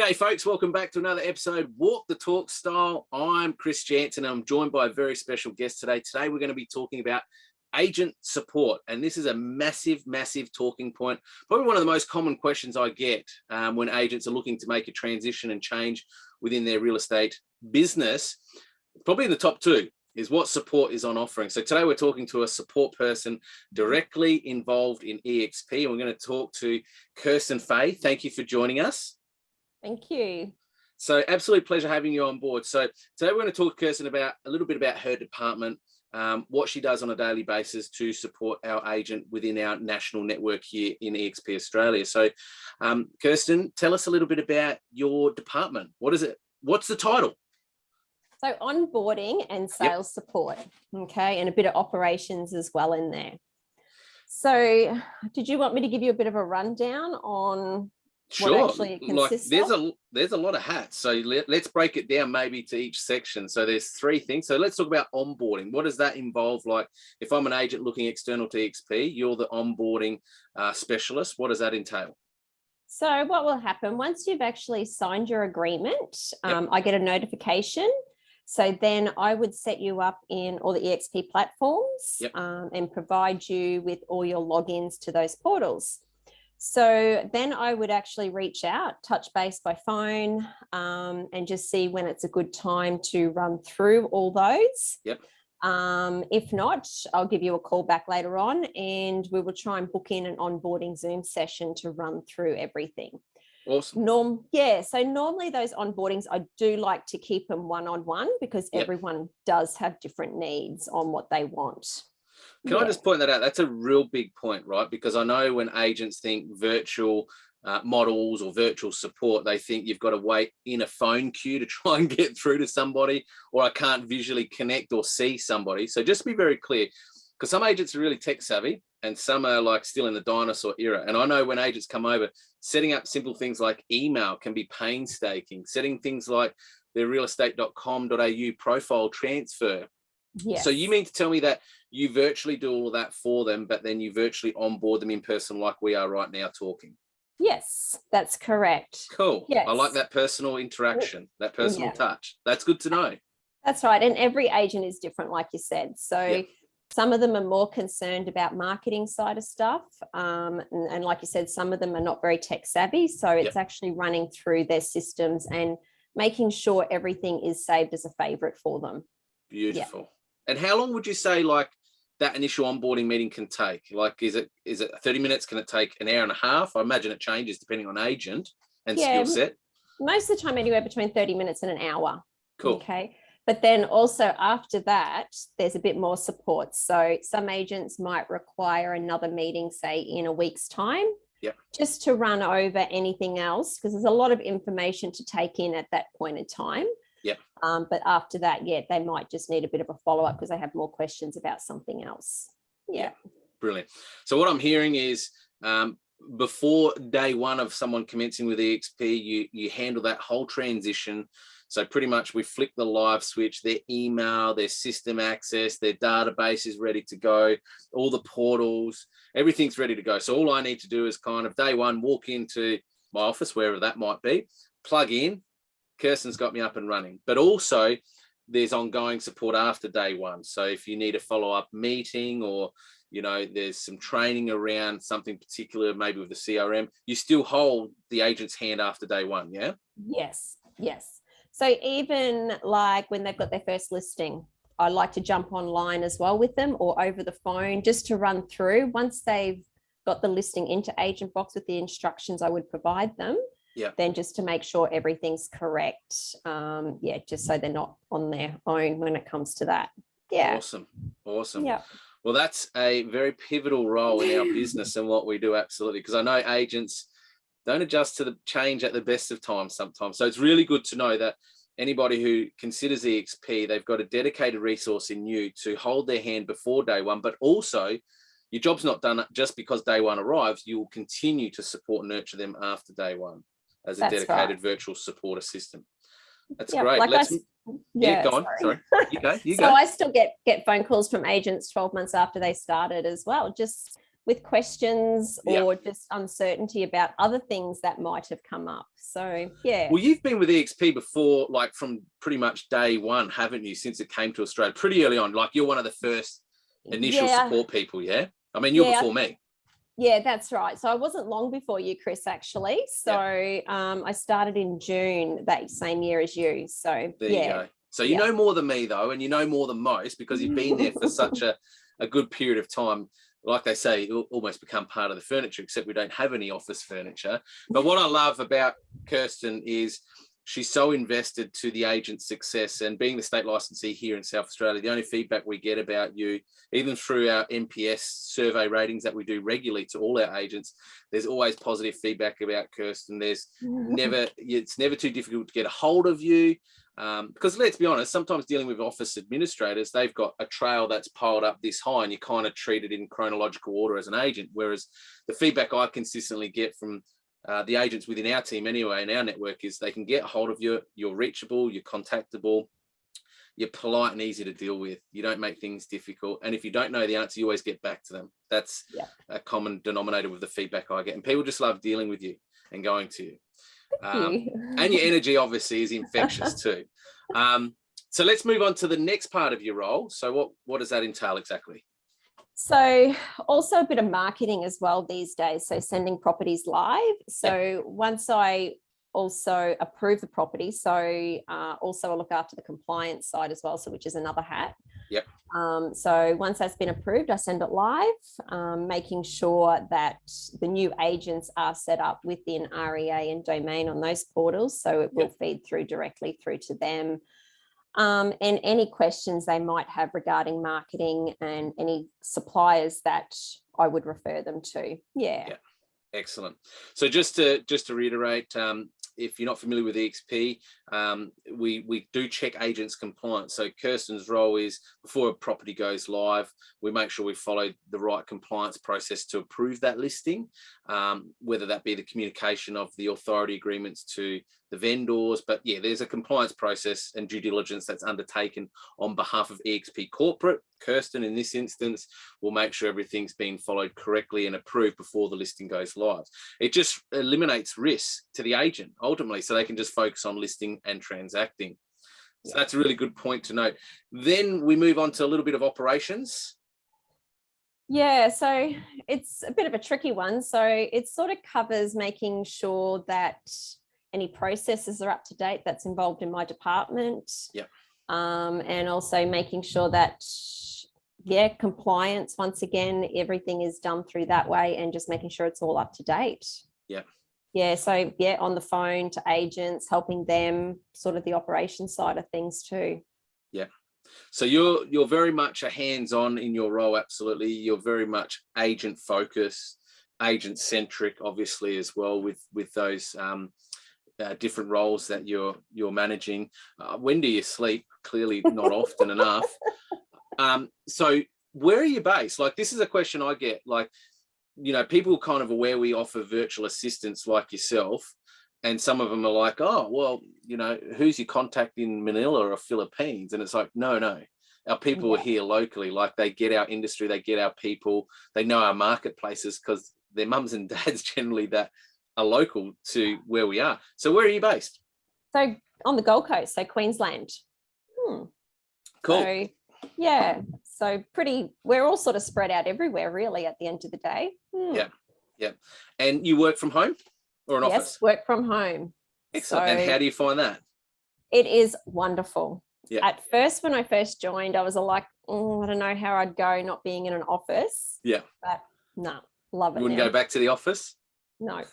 G'day folks, welcome back to another episode, Walk the Talk Style. I'm Chris Jansen and I'm joined by a very special guest today. Today we're going to be talking about agent support, and this is a massive talking point. Probably one of the most common questions I get when agents are looking to make a transition and change within their real estate business. Probably in the top two is what support is on offering. So today we're talking to a support person directly involved in EXP, and we're going to talk to Kirstin Fahy. Thank you for joining us. Thank you. So absolute pleasure having you on board. So today we're going to talk to Kirstin about a little bit about her department, what she does on a daily basis to support our agent within our national network here in EXP Australia. So Kirstin, tell us a little bit about your department. What is it? What's the title? So onboarding and sales support, okay, and a bit of operations as well in there. So did you want me to give you a bit of a rundown on Sure. what actually it consists of? There's a lot of hats. So let's break it down maybe to each section. So there's three things. So let's talk about onboarding. What does that involve? Like if I'm an agent looking external to EXP, you're the onboarding specialist. What does that entail? So what will happen once you've actually signed your agreement, I get a notification. So then I would set you up in all the EXP platforms and provide you with all your logins to those portals. So then I would actually reach out, touch base by phone, and just see when it's a good time to run through all those. If not, I'll give you a call back later on and we will try and book in an onboarding Zoom session to run through everything. Awesome. So normally those onboardings, I do like to keep them one-on-one because everyone does have different needs on what they want. Can I just point that out? That's a real big point, right? Because I know when agents think virtual models or virtual support, they think you've got to wait in a phone queue to try and get through to somebody, or I can't visually connect or see somebody. So just be very clear, because some agents are really tech savvy and some are like still in the dinosaur era. And I know when agents come over, setting up simple things like email can be painstaking, setting things like their realestate.com.au profile transfer. So you mean to tell me that you virtually do all of that for them, but then you virtually onboard them in person like we are right now talking? Yes, that's correct. Cool. Yes. I like that personal interaction, that personal touch. That's good to know. That's right. And every agent is different, like you said. So some of them are more concerned about marketing side of stuff. And like you said, some of them are not very tech savvy. So it's actually running through their systems and making sure everything is saved as a favorite for them. Beautiful. And how long would you say like that initial onboarding meeting can take? Like, is it 30 minutes? Can it take an hour and a half? I imagine it changes depending on agent and skill set. Most of the time, anywhere between 30 minutes and an hour. Cool. Okay. But then also after that, there's a bit more support. So some agents might require another meeting, say in a week's time, just to run over anything else, because there's a lot of information to take in at that point in time. But after that, they might just need a bit of a follow-up because they have more questions about something else. Brilliant. So what I'm hearing is before day one of someone commencing with EXP, you handle that whole transition. So pretty much we flick the live switch, their email, their system access, their database is ready to go, all the portals, everything's ready to go. So all I need to do is kind of day one, walk into my office, wherever that might be, plug in. Kirstin's got me up and running, but also there's ongoing support after day one. So if you need a follow-up meeting or, you know, there's some training around something particular, maybe with the CRM, you still hold the agent's hand after day one, yeah? Yes. So even like when they've got their first listing, I like to jump online as well with them or over the phone just to run through. Once they've got the listing into Agent Box with the instructions I would provide them, then just to make sure everything's correct. Just so they're not on their own when it comes to that. Awesome. Well, that's a very pivotal role in our business and what we do, absolutely, because I know agents don't adjust to the change at the best of times sometimes. So it's really good to know that anybody who considers EXP, they've got a dedicated resource in you to hold their hand before day one, but also your job's not done just because day one arrives. You will continue to support and nurture them after day one as a dedicated virtual support assistant. That's great. Like go on. Sorry. You go. So I still get phone calls from agents 12 months after they started as well, just with questions Yeah. or just uncertainty about other things that might have come up. So, yeah. Well, you've been with EXP before, like from pretty much day one, haven't you, since it came to Australia? Pretty early on, like you're one of the first initial support people, yeah? I mean, you're before me. Yeah, that's right. So I wasn't long before you, Chris, actually. So I started in June that same year as you. So there you go. So you know more than me, though, and you know more than most because you've been there for such a good period of time. Like they say, it'll almost become part of the furniture, except we don't have any office furniture. But what I love about Kirstin is she's so invested to the agent's success, and being the state licensee here in South Australia, the only feedback we get about you, even through our NPS survey ratings that we do regularly to all our agents, there's always positive feedback about Kirstin. It's never too difficult to get a hold of you. Because let's be honest, sometimes dealing with office administrators, they've got a trail that's piled up this high and you kind of treat it in chronological order as an agent. Whereas the feedback I consistently get from the agents within our team anyway, in our network, is they can get a hold of you, you're reachable, you're contactable, you're polite and easy to deal with. You don't make things difficult. And if you don't know the answer, you always get back to them. That's a common denominator with the feedback I get. And people just love dealing with you and going to you. And your energy obviously is infectious too. So let's move on to the next part of your role. So what does that entail exactly? So also a bit of marketing as well these days. So sending properties live. So once I also approve the property, so also I look after the compliance side as well, so which is another hat. Yep. So once that's been approved, I send it live, making sure that the new agents are set up within REA and Domain on those portals, so it will feed through directly through to them. And any questions they might have regarding marketing and any suppliers that I would refer them to. Yeah. Excellent. So just to reiterate, if you're not familiar with EXP, we do check agents' compliance. So Kirstin's role is, before a property goes live, we make sure we follow the right compliance process to approve that listing, whether that be the communication of the authority agreements to the vendors. But yeah, there's a compliance process and due diligence that's undertaken on behalf of EXP Corporate. Kirstin, in this instance, will make sure everything's being followed correctly and approved before the listing goes live. It just eliminates risk to the agent ultimately, so they can just focus on listing and transacting. So that's a really good point to note. Then we move on to a little bit of operations. Yeah, so it's a bit of a tricky one. So it sort of covers making sure that any processes are up to date that's involved in my department. And also making sure that compliance, once again, everything is done through that way, and just making sure it's all up to date. So on the phone to agents, helping them sort of the operation side of things too. So you're very much a hands-on in your role. Absolutely. You're very much agent focused, agent centric, obviously, as well, with those different roles that you're managing. When do you sleep? Clearly not often enough. So where are you based? Like, this is a question I get. Like, you know, people kind of aware we offer virtual assistants like yourself, and some of them are like, oh, well, you know, who's your contact in Manila or Philippines? And it's like, no, our people are here locally. Like, they get our industry, they get our people, they know our marketplaces, because their mums and dads generally that are local to where we are. So where are you based? So on the Gold Coast, so Queensland. Cool. So we're all sort of spread out everywhere, really, at the end of the day. Yeah. And you work from home or an office? Yes, work from home. Excellent. And how do you find that? It is wonderful. At first, when I first joined, I was like, I don't know how I'd go not being in an office. But no, love it. You wouldn't go back to the office? No.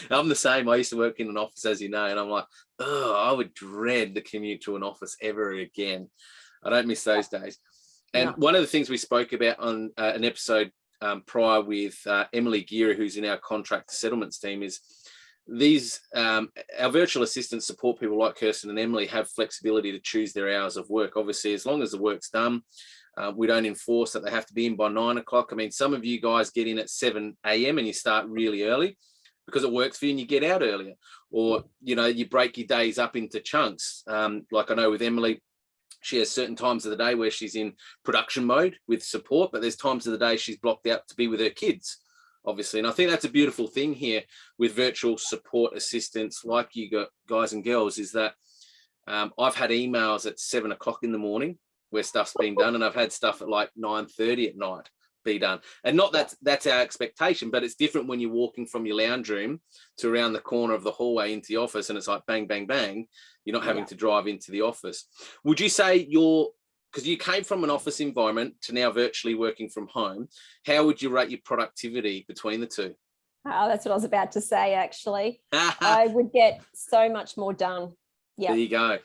I'm the same. I used to work in an office, as you know, and I'm like, I would dread the commute to an office ever again. I don't miss those days. And one of the things we spoke about on an episode prior with Emily Gira, who's in our contract settlements team, is these our virtual assistants support people like Kirstin and Emily have flexibility to choose their hours of work. Obviously, as long as the work's done, we don't enforce that they have to be in by 9 o'clock. I mean, some of you guys get in at 7 a.m. and you start really early because it works for you and you get out earlier. Or, you know, you break your days up into chunks. Like I know with Emily, She has certain times of the day where she's in production mode with support, but there's times of the day she's blocked out to be with her kids, obviously. And I think that's a beautiful thing here with virtual support assistants like you guys and girls, is that I've had emails at 7 o'clock in the morning where stuff's been done, and I've had stuff at like 9:30 at night be done. And not that that's our expectation, but it's different when you're walking from your lounge room to around the corner of the hallway into the office, and it's like bang, bang, bang. You're not having to drive into the office. Would you say because you came from an office environment to now virtually working from home, how would you rate your productivity between the two? Oh, that's what I was about to say, actually. I would get so much more done. Yeah. There you go.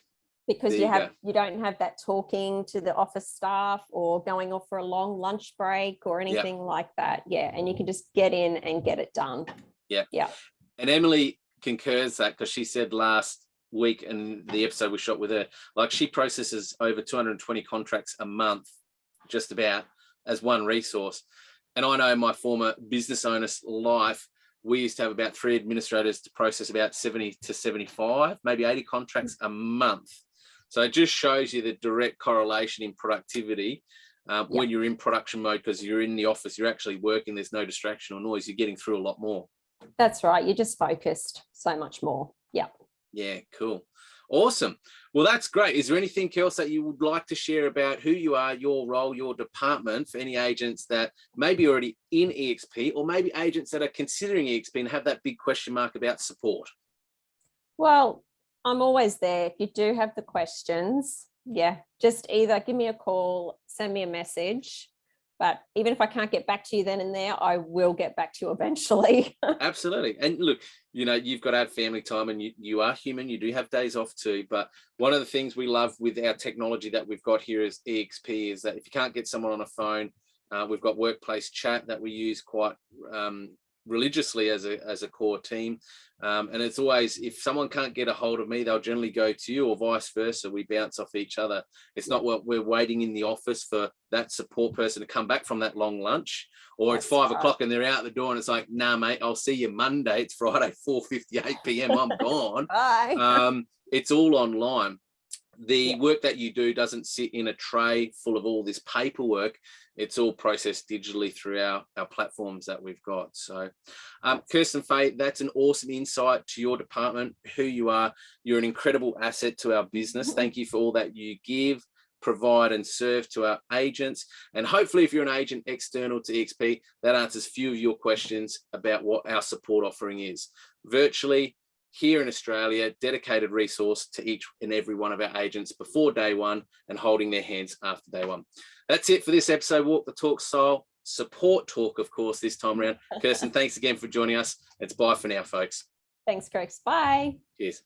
Because you don't have that talking to the office staff or going off for a long lunch break or anything like that. Yeah. And you can just get in and get it done. Yeah. Yeah. And Emily concurs that, because she said last week in the episode we shot with her, like she processes over 220 contracts a month, just about, as one resource. And I know my former business owner's life, we used to have about 3 administrators to process about 70 to 75, maybe 80 contracts a month. So it just shows you the direct correlation in productivity when you're in production mode, because you're in the office, you're actually working, there's no distraction or noise, you're getting through a lot more. That's right. You're just focused so much more. Yeah. Yeah, cool. Awesome. Well, that's great. Is there anything else that you would like to share about who you are, your role, your department, for any agents that may be already in EXP, or maybe agents that are considering EXP and have that big question mark about support? Well, I'm always there. If you do have the questions, just either give me a call, send me a message. But even if I can't get back to you then and there, I will get back to you eventually. Absolutely. And look, you've got to have family time, and you are human. You do have days off too. But one of the things we love with our technology that we've got here as EXP is that if you can't get someone on a phone, we've got workplace chat that we use quite religiously as a core team. And it's always, if someone can't get a hold of me, they'll generally go to you, or vice versa. We bounce off each other. It's not what we're waiting in the office for that support person to come back from that long lunch, or it's 5 o'clock and they're out the door and it's like, nah, mate, I'll see you Monday. It's Friday, 4:58 p.m. I'm gone. Bye. It's all online. The work that you do doesn't sit in a tray full of all this paperwork. It's all processed digitally through our platforms that we've got. So Kirstin Fahy, that's an awesome insight to your department, who you are. You're an incredible asset to our business. Thank you for all that you give, provide and serve to our agents. And hopefully if you're an agent external to EXP, that answers a few of your questions about what our support offering is. Virtually, here in Australia, dedicated resource to each and every one of our agents before day one, and holding their hands after day one. That's it for this episode, Walk the Talk style support talk, of course, this time around. Kirstin, thanks again for joining us. It's bye for now, folks. Thanks, Chris. Bye. Cheers.